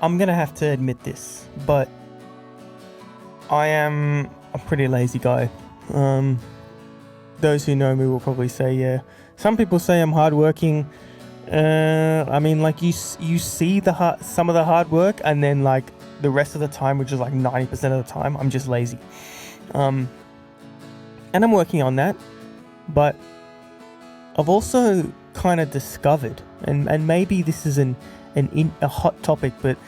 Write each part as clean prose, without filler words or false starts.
I'm gonna have to admit this, but I am a pretty lazy guy. Those who know me will probably say, yeah. Some people say I'm hardworking. I mean, like you see some of the hard work, and then like the rest of the time, which is like 90% of the time, I'm just lazy. And I'm working on that, but I've also kind of discovered, and maybe this is a hot topic, but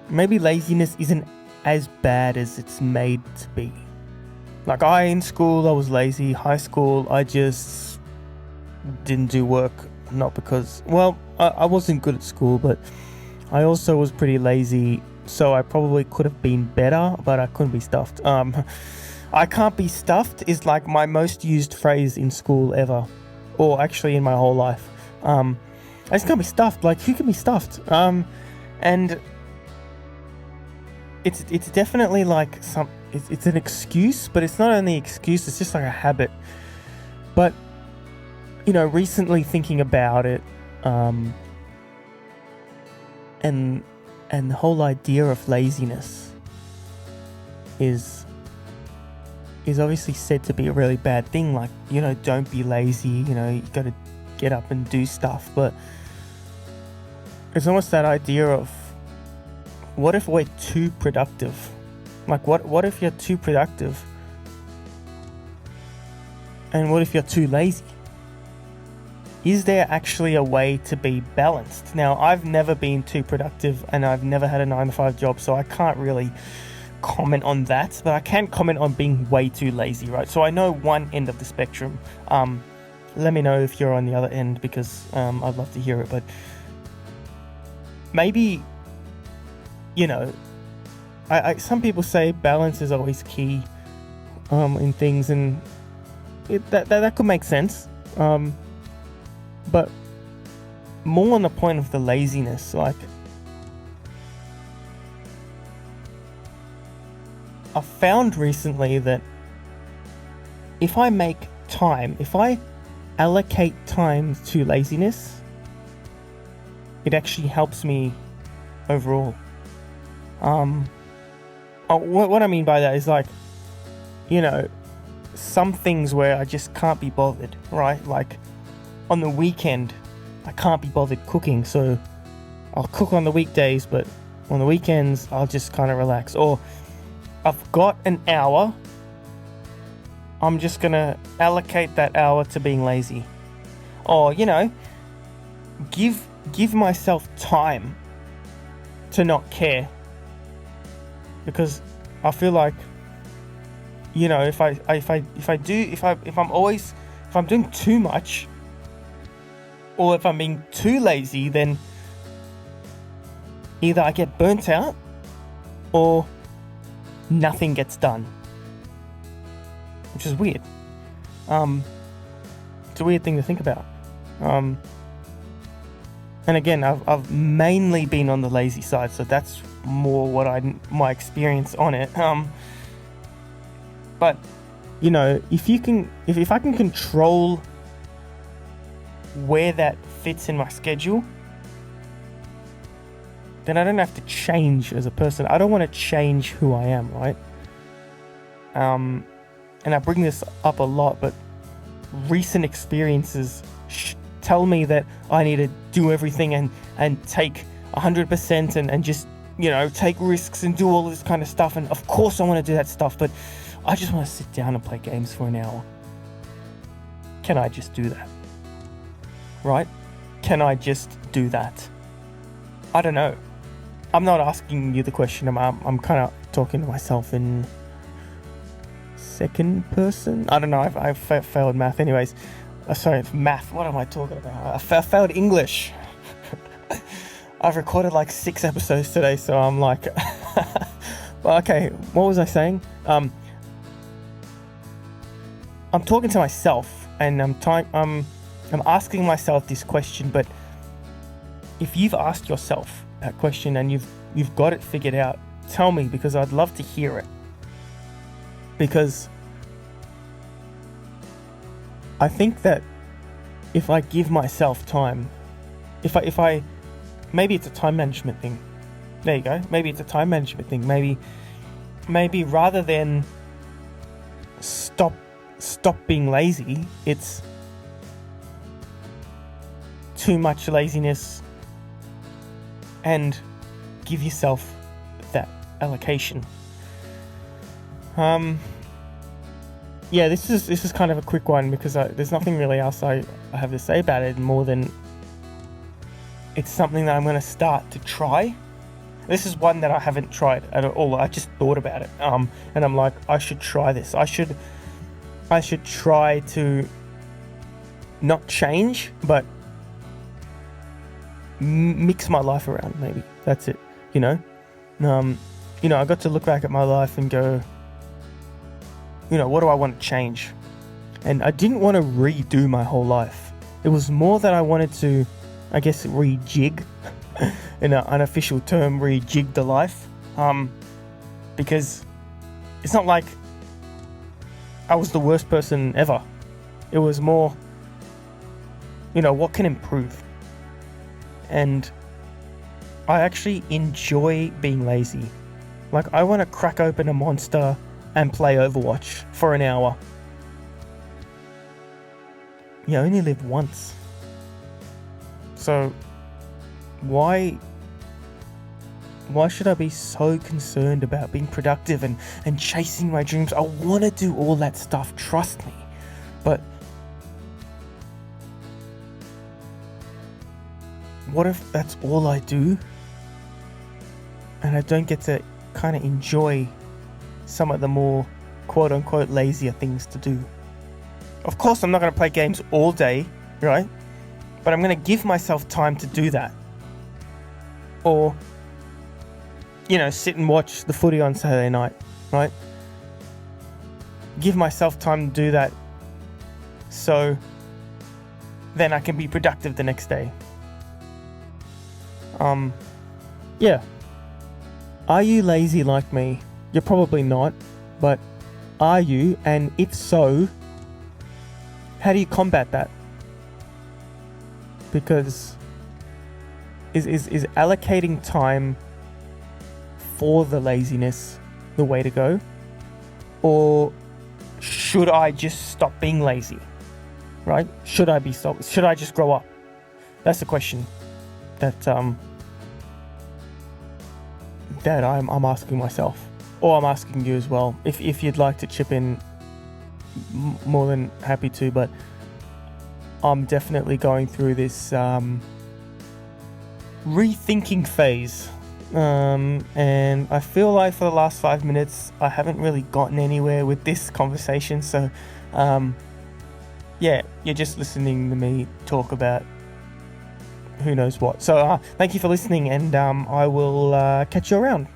maybe laziness isn't as bad as it's made to be. Like in school, I was lazy. High school, I just didn't do work. Not because, I wasn't good at school, but I also was pretty lazy. So I probably could have been better, but I couldn't be stuffed. I can't be stuffed is like my most used phrase in school ever, or actually in my whole life. I just can't be stuffed. Like, who can be stuffed? And it's definitely like it's an excuse, but it's not only an excuse, it's just like a habit. But, recently thinking about it, and the whole idea of laziness is obviously said to be a really bad thing. Like, don't be lazy, you got to get up and do stuff. But it's almost that idea of, what if we're too productive? Like, what if you're too productive? And what if you're too lazy? Is there actually a way to be balanced? Now, I've never been too productive, and I've never had a 9-to-5 job, so I can't really comment on that, but I can comment on being way too lazy, right? So I know one end of the spectrum. Let me know if you're on the other end, because I'd love to hear it. But maybe, some people say balance is always key in things, and that could make sense. But more on the point of the laziness, like, I've found recently that if I allocate time to laziness, it actually helps me overall. What I mean by that is, like, some things where I just can't be bothered, right? Like, on the weekend, I can't be bothered cooking, so I'll cook on the weekdays, but on the weekends, I'll just kind of relax. Or I've got an hour, I'm just going to allocate that hour to being lazy. Or, give myself time to not care. Because I feel like, if I'm doing too much, or if I'm being too lazy, then either I get burnt out or nothing gets done, which is weird. It's a weird thing to think about. And again, I've mainly been on the lazy side, so that's more my experience on it. But if I can control where that fits in my schedule, then I don't have to change as a person. I don't want to change who I am, right? And I bring this up a lot, but recent experiences tell me that I need to do everything and take 100% and just, take risks and do all this kind of stuff. And of course I want to do that stuff, but I just want to sit down and play games for an hour. Can I just do that? Right? Can I just do that? I don't know. I'm not asking you the question. I'm kind of talking to myself in second person. I don't know. I've failed math. Anyways, sorry, math. What am I talking about? I failed English. I've recorded like 6 episodes today, so I'm like, well, okay. What was I saying? I'm talking to myself, and I'm asking myself this question. But if you've asked yourself that question and you've got it figured out, tell me, because I'd love to hear it. Because I think that if I give myself time, if I maybe it's a time management thing. There you go. Maybe it's a time management thing. Maybe rather than stop being lazy, it's too much laziness, and give yourself that allocation. Yeah, this is kind of a quick one because there's nothing really else I have to say about it more than it's something that I'm going to start to try. This is one that I haven't tried at all. I just thought about it, and I'm like, I should try this. I should try to not change, but mix my life around. Maybe that's it. I got to look back at my life and go, what do I want to change? And I didn't want to redo my whole life. It was more that I wanted to, I guess, rejig, in an unofficial term, rejig the life. Because it's not like I was the worst person ever. It was more, what can improve? And I actually enjoy being lazy. Like, I want to crack open a Monster and play Overwatch for an hour. You only live once. So why should I be so concerned about being productive and chasing my dreams? I want to do all that stuff, trust me. But what if that's all I do? And I don't get to kind of enjoy some of the more quote-unquote lazier things to do. Of course, I'm not going to play games all day, right? But I'm going to give myself time to do that. Or, sit and watch the footy on Saturday night, right? Give myself time to do that so then I can be productive the next day. Yeah. Are you lazy like me? You're probably not, but are you? And if so, how do you combat that? Because is allocating time for the laziness the way to go? Or should I just stop being lazy? Right? Should I just grow up? That's the question that I'm asking myself. Or I'm asking you as well. If you'd like to chip in, more than happy to, but I'm definitely going through this rethinking phase. And I feel like for the last 5 minutes, I haven't really gotten anywhere with this conversation. So, yeah, you're just listening to me talk about who knows what. So, thank you for listening, and I will catch you around.